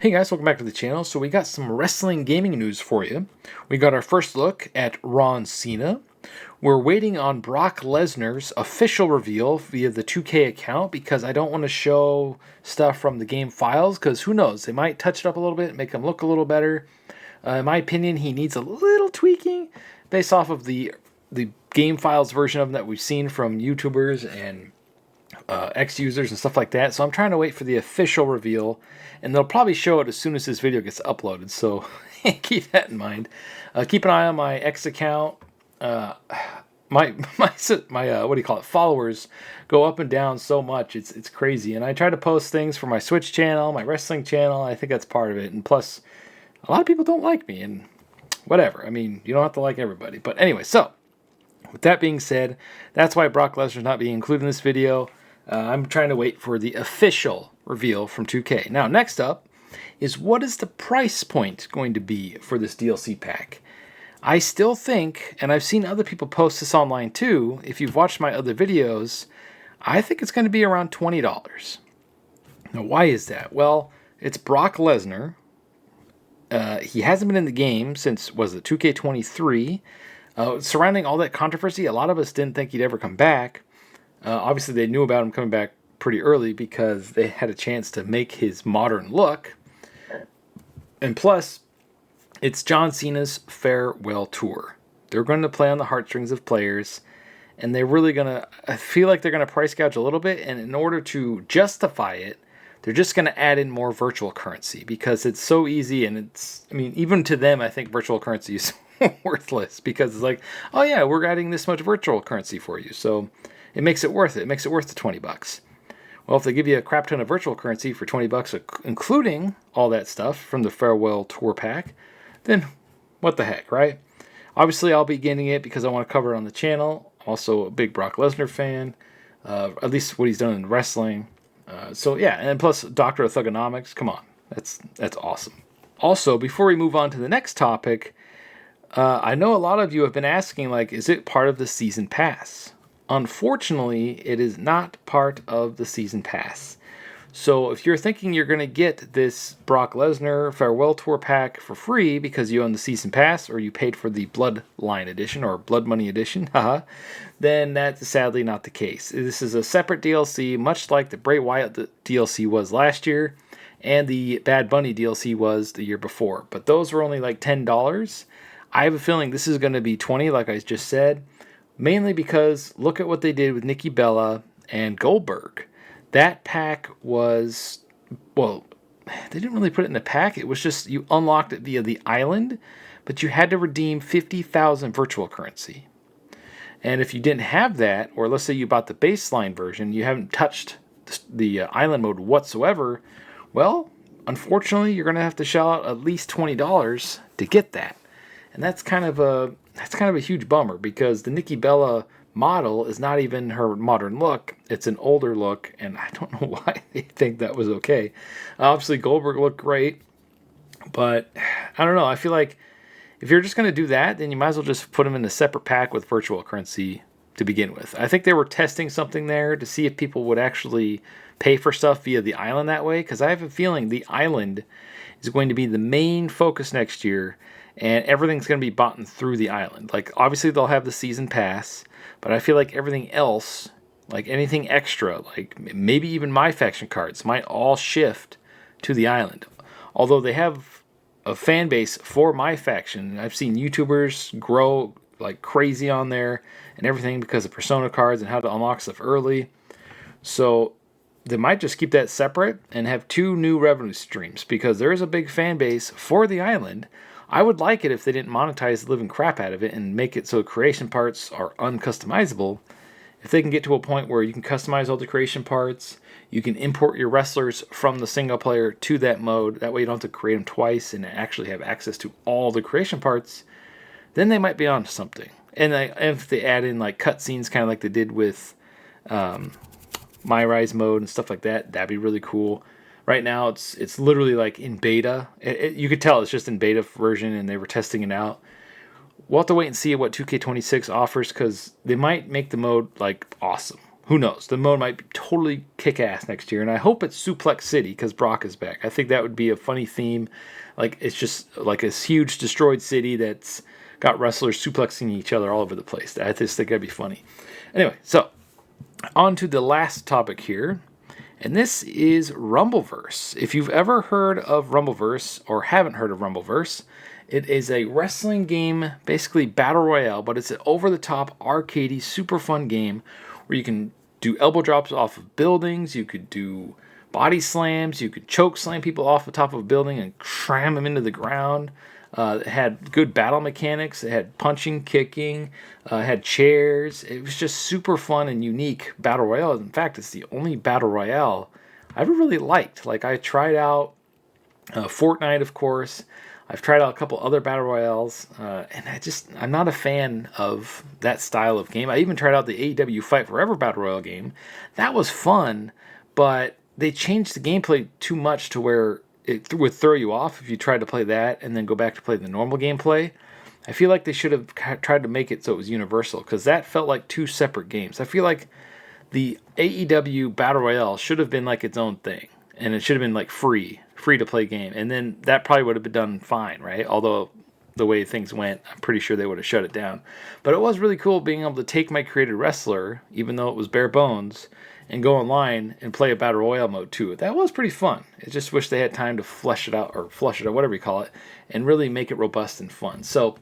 Hey guys, welcome back to the channel. So we got some wrestling gaming news for you. We got our first look at Cena. We're waiting on Brock Lesnar's official reveal via the 2K account because I don't want to show stuff from the game files because who knows, they might touch it up a little bit, make him look a little better. In my opinion, he needs a little tweaking based off of the game files version of him that we've seen from YouTubers and X-users and stuff like that. So I'm trying to wait for the official reveal, and they'll probably show it as soon as this video gets uploaded. So keep that in mind. Keep an eye on my X account. My what do you call it? Followers go up and down so much. It's crazy. And I try to post things for my Switch channel, my wrestling channel. I think that's part of it. And plus, a lot of people don't like me, and whatever. I mean, you don't have to like everybody. But anyway, so with that being said, that's why Brock Lesnar's not being included in this video. I'm trying to wait for the official reveal from 2K. Now, next up is what is the price point going to be for this DLC pack? I still think, and I've seen other people post this online too, if you've watched my other videos, I think it's going to be around $20. Now, why is that? Well, it's Brock Lesnar. He hasn't been in the game since, was it 2K23? Surrounding all that controversy, a lot of us didn't think he'd ever come back. Obviously, they knew about him coming back pretty early because they had a chance to make his modern look. And plus, it's John Cena's farewell tour. They're going to play on the heartstrings of players, and they're really going to, I feel like they're going to price gouge a little bit, and in order to justify it, they're just going to add in more virtual currency because it's so easy, and it's, I mean, even to them, I think virtual currency is worthless because it's like, oh yeah, we're adding this much virtual currency for you, so it makes it worth it. It makes it worth the $20. Well, if they give you a crap ton of virtual currency for $20, including all that stuff from the farewell tour pack, then what the heck, right? Obviously, I'll be getting it because I want to cover it on the channel. I'm also a big Brock Lesnar fan, at least what he's done in wrestling. So yeah, and plus Doctor of Thugonomics. Come on, that's awesome. Also, before we move on to the next topic, I know a lot of you have been asking, like, is it part of the season pass? Unfortunately, it is not part of the season pass. So if you're thinking you're going to get this Brock Lesnar farewell tour pack for free because you own the season pass or you paid for the Bloodline edition or Blood Money edition, then that's sadly not the case. This is a separate DLC, much like the Bray Wyatt DLC was last year and the Bad Bunny DLC was the year before. But those were only like $10. I have a feeling this is going to be $20, like I just said, mainly because look at what they did with Nikki Bella and Goldberg. That pack was, well, they didn't really put it in the pack. It was just you unlocked it via the island, but you had to redeem 50,000 virtual currency. And if you didn't have that, or let's say you bought the baseline version, you haven't touched the island mode whatsoever, well, unfortunately, you're going to have to shell out at least $20 to get that. And that's kind of a huge bummer because the Nikki Bella model is not even her modern look. It's an older look, and I don't know why they think that was okay. Obviously, Goldberg looked great, but I don't know. I feel like if you're just going to do that, then you might as well just put them in a separate pack with virtual currency to begin with. I think they were testing something there to see if people would actually pay for stuff via the island that way, because I have a feeling the island is going to be the main focus next year, and everything's going to be bought through the island. Like, obviously, they'll have the season pass, but I feel like everything else, like anything extra, like maybe even my faction cards, might all shift to the island. Although they have a fan base for my faction. I've seen YouTubers grow like crazy on there and everything because of Persona cards and how to unlock stuff early. So they might just keep that separate and have two new revenue streams because there is a big fan base for the island. I would like it if they didn't monetize the living crap out of it and make it so creation parts are uncustomizable. If they can get to a point where you can customize all the creation parts, you can import your wrestlers from the single player to that mode, that way you don't have to create them twice and actually have access to all the creation parts, then they might be on to something. And if they add in like cutscenes, kind of like they did with My Rise mode and stuff like that, that'd be really cool. Right now, it's literally like in beta. You could tell it's just in beta version, and they were testing it out. We'll have to wait and see what 2K26 offers, because they might make the mode like awesome. who knows? The mode might totally kick ass next year, and I hope it's Suplex City because Brock is back. I think that would be a funny theme. Like, it's just like a huge destroyed city that's got wrestlers suplexing each other all over the place. I just think that'd be funny. Anyway, so on to the last topic here, and this is Rumbleverse. If you've ever heard of Rumbleverse or haven't heard of Rumbleverse, it is a wrestling game, basically battle royale, but it's an over-the-top, arcadey, super fun game where you can do elbow drops off of buildings, you could do body slams, you could choke slam people off the top of a building and cram them into the ground. It had good battle mechanics, it had punching, kicking, it had chairs. It was just super fun and unique battle royale. In fact, it's the only battle royale I ever really liked. Like, I tried out Fortnite, of course. I've tried out a couple other battle royales, and I'm not a fan of that style of game. I even tried out the AEW Fight Forever battle royale game. That was fun, but they changed the gameplay too much to where it would throw you off if you tried to play that and then go back to play the normal gameplay. I feel like they should have tried to make it so it was universal, because that felt like two separate games. I feel like the AEW battle royale should have been like its own thing, and it should have been like free to play game, and then that probably would have been done fine, right? Although the way things went, I'm pretty sure they would have shut it down. But it was really cool being able to take my created wrestler, even though it was bare bones, and go online and play a battle royale mode too. That was pretty fun. I just wish they had time to flush it out, whatever you call it, and really make it robust and fun. So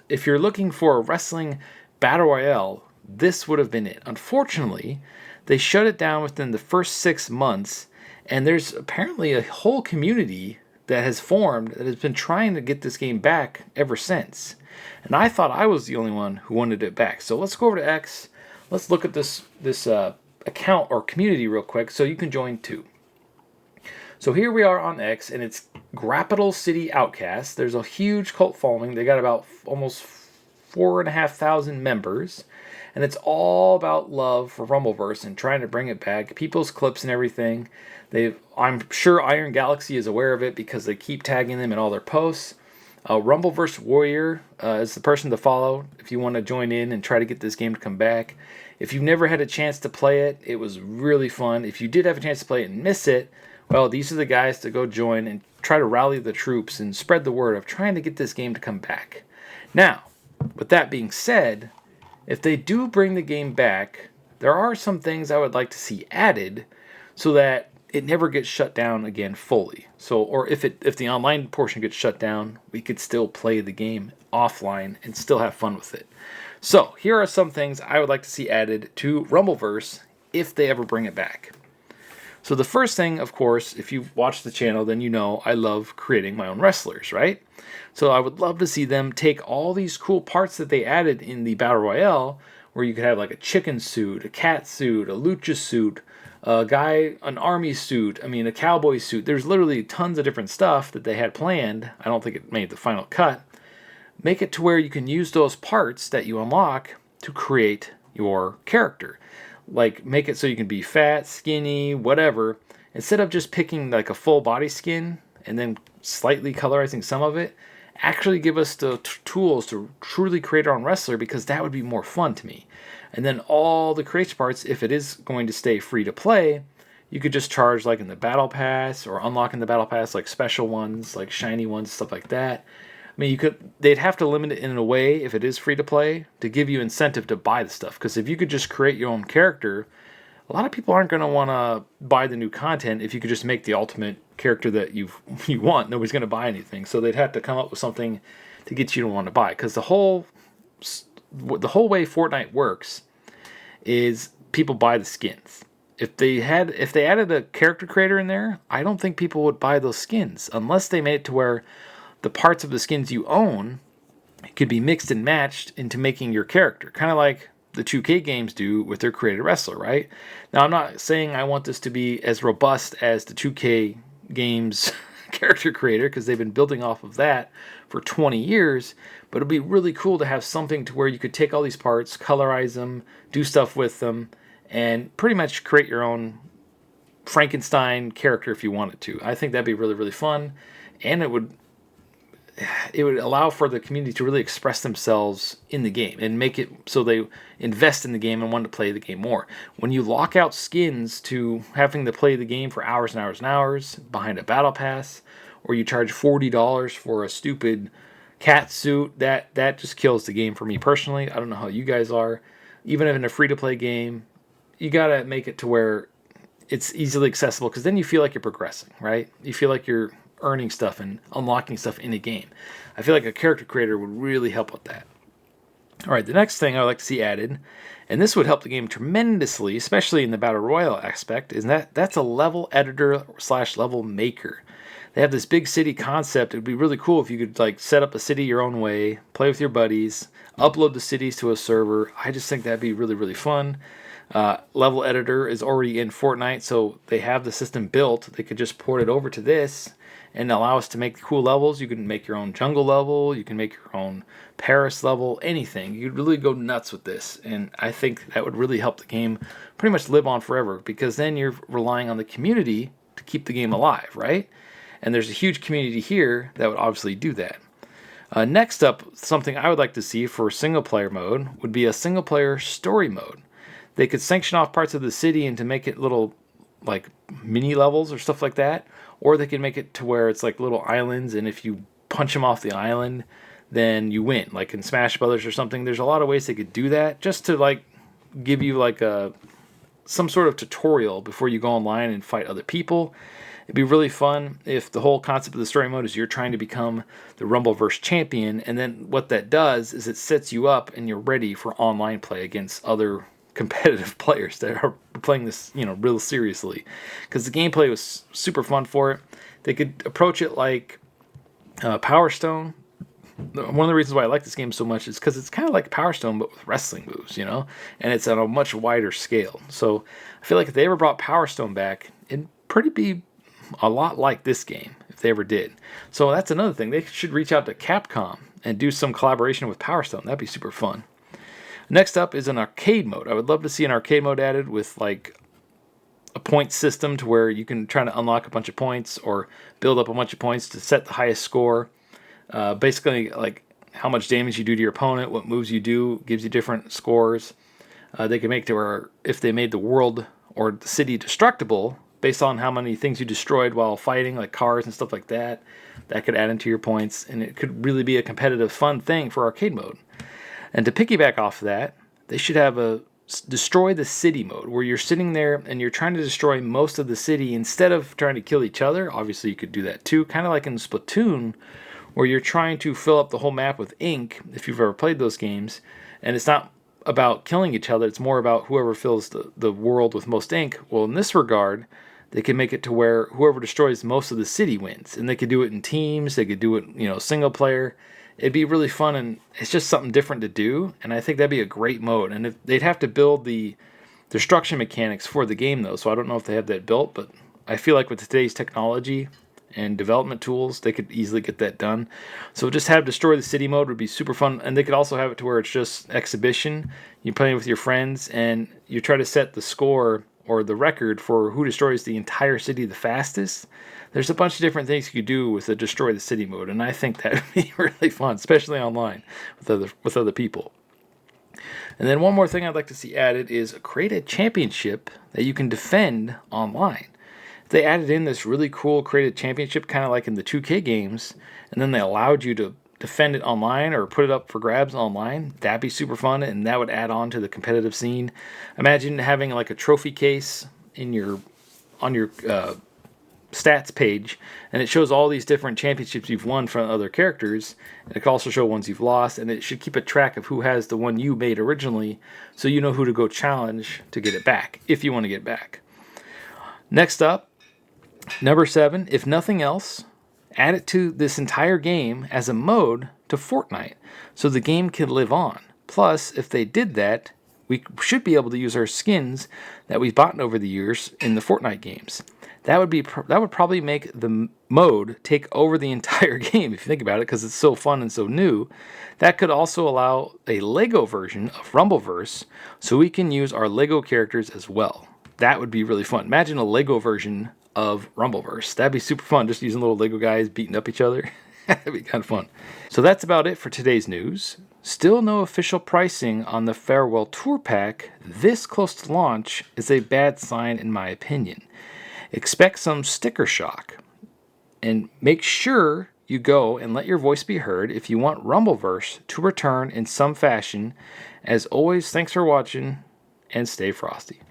if you're looking for a wrestling battle royale, this would have been it. Unfortunately, they shut it down within the first 6 months, and there's apparently a whole community that has formed that has been trying to get this game back ever since. And I thought I was the only one who wanted it back. So let's go over to X. Let's look at this account or community real quick so you can join too. So here we are on X, and it's Grappital City Outcasts. There's a huge cult following. They got about almost 4,500 members. And it's all about love for Rumbleverse and trying to bring it back. People's clips and everything. I'm sure Iron Galaxy is aware of it because they keep tagging them in all their posts. Rumbleverse Warrior is the person to follow if you want to join in and try to get this game to come back. If you've never had a chance to play it, it was really fun. If you did have a chance to play it and miss it, well, these are the guys to go join and try to rally the troops and spread the word of trying to get this game to come back. Now, with that being said, if they do bring the game back, there are some things I would like to see added so that it never gets shut down again fully. So, or if the online portion gets shut down, we could still play the game offline and still have fun with it. So, here are some things I would like to see added to Rumbleverse if they ever bring it back. So the first thing, of course, if you've watched the channel, then you know I love creating my own wrestlers, right? So I would love to see them take all these cool parts that they added in the Battle Royale, where you could have like a chicken suit, a cat suit, a lucha suit, an army suit, a cowboy suit. There's literally tons of different stuff that they had planned. I don't think it made the final cut. Make it to where you can use those parts that you unlock to create your character. Like, make it so you can be fat, skinny, whatever. Instead of just picking like a full body skin and then slightly colorizing some of it, actually give us the tools to truly create our own wrestler, because that would be more fun to me. And then all the creation parts, if it is going to stay free to play, you could just charge like in the Battle Pass or unlocking the Battle Pass, like special ones, like shiny ones, stuff like that. They'd have to limit it in a way, if it is free to play, to give you incentive to buy the stuff. Because if you could just create your own character, a lot of people aren't going to want to buy the new content. If you could just make the ultimate character that you want, nobody's going to buy anything. So they'd have to come up with something to get you to want to buy. Because the whole way Fortnite works is people buy the skins. If they added a character creator in there, I don't think people would buy those skins unless they made it to where the parts of the skins you own could be mixed and matched into making your character. Kind of like the 2K games do with their created wrestler, right? Now, I'm not saying I want this to be as robust as the 2K games character creator, because they've been building off of that for 20 years, but it'd be really cool to have something to where you could take all these parts, colorize them, do stuff with them, and pretty much create your own Frankenstein character if you wanted to. I think that'd be really, really fun, and it would it would allow for the community to really express themselves in the game and make it so they invest in the game and want to play the game more. When you lock out skins to having to play the game for hours and hours and hours behind a battle pass, or you charge $40 for a stupid cat suit, that just kills the game for me personally. I don't know how you guys are. Even in a free-to-play game, you got to make it to where it's easily accessible, because then you feel like you're progressing, right? You feel like you're earning stuff and unlocking stuff in a game. I feel like a character creator would really help with that. All right, the next thing I'd like to see added, and this would help the game tremendously, especially in the Battle Royale aspect, is that's a level editor / level maker. They have this big city concept. It would be really cool if you could like set up a city your own way, play with your buddies, upload the cities to a server. I just think that'd be really, really fun. Level editor is already in Fortnite, so they have the system built. They could just port it over to this and allow us to make cool levels. You can make your own jungle level. You can make your own Paris level, anything. You could really go nuts with this, and I think that would really help the game pretty much live on forever, because then you're relying on the community to keep the game alive, right? And there's a huge community here that would obviously do that. Next up, something I would like to see for single player mode would be a single player story mode. They could sanction off parts of the city and to make it little like mini levels or stuff like that, or they could make it to where it's like little islands, and if you punch them off the island, then you win, like in Smash Brothers or something. There's a lot of ways they could do that, just to like give you like some sort of tutorial before you go online and fight other people. It'd be really fun if the whole concept of the story mode is you're trying to become the Rumbleverse champion, and then what that does is it sets you up and you're ready for online play against other competitive players that are playing this, real seriously. Because the gameplay was super fun for it. They could approach it like Power Stone. One of the reasons why I like this game so much is because it's kind of like Power Stone, but with wrestling moves, and it's on a much wider scale. So I feel like if they ever brought Power Stone back, it'd pretty be a lot like this game if they ever did. So that's another thing. They should reach out to Capcom and do some collaboration with Power Stone. That'd be super fun. Next up is an arcade mode. I would love to see an arcade mode added with like a point system to where you can try to unlock a bunch of points or build up a bunch of points to set the highest score. Basically, like how much damage you do to your opponent, what moves you do, gives you different scores. They can make to where if they made the world or the city destructible based on how many things you destroyed while fighting, like cars and stuff like that, that could add into your points, and it could really be a competitive, fun thing for arcade mode. And to piggyback off of that, they should have a destroy the city mode, where you're sitting there and you're trying to destroy most of the city instead of trying to kill each other. Obviously, you could do that too, kind of like in Splatoon, where you're trying to fill up the whole map with ink, if you've ever played those games. And it's not about killing each other, it's more about whoever fills the world with most ink. Well, in this regard, they can make it to where whoever destroys most of the city wins. And they could do it in teams, they could do it, single player. It'd be really fun, and it's just something different to do, and I think that'd be a great mode. And if they'd have to build the destruction mechanics for the game, though, so I don't know if they have that built, but I feel like with today's technology and development tools, they could easily get that done. So just have destroy the city mode would be super fun, and they could also have it to where it's just exhibition. You're playing with your friends, and you try to set the score or the record for who destroys the entire city the fastest. There's a bunch of different things you could do with the destroy the city mode, and I think that would be really fun, especially online with other people. And then one more thing I'd like to see added is create a championship that you can defend online. If they added in this really cool created championship, kind of like in the 2K games, and then they allowed you to defend it online or put it up for grabs online, that'd be super fun, and that would add on to the competitive scene. Imagine having like a trophy case on your stats page, and it shows all these different championships you've won from other characters, and it can also show ones you've lost, and it should keep a track of who has the one you made originally, so you know who to go challenge to get it back, if you want to get it back. Next up, number 7, if nothing else, add it to this entire game as a mode to Fortnite, so the game can live on. Plus, if they did that, we should be able to use our skins that we've bought over the years in the Fortnite games. That would probably make the mode take over the entire game, if you think about it, because it's so fun and so new. That could also allow a Lego version of Rumbleverse, so we can use our Lego characters as well. That would be really fun. Imagine a Lego version of Rumbleverse. That'd be super fun, just using little Lego guys beating up each other. That'd be kind of fun. So that's about it for today's news. Still no official pricing on the Farewell Tour Pack. This close to launch is a bad sign in my opinion. Expect some sticker shock. And make sure you go and let your voice be heard if you want Rumbleverse to return in some fashion. As always, thanks for watching and stay frosty.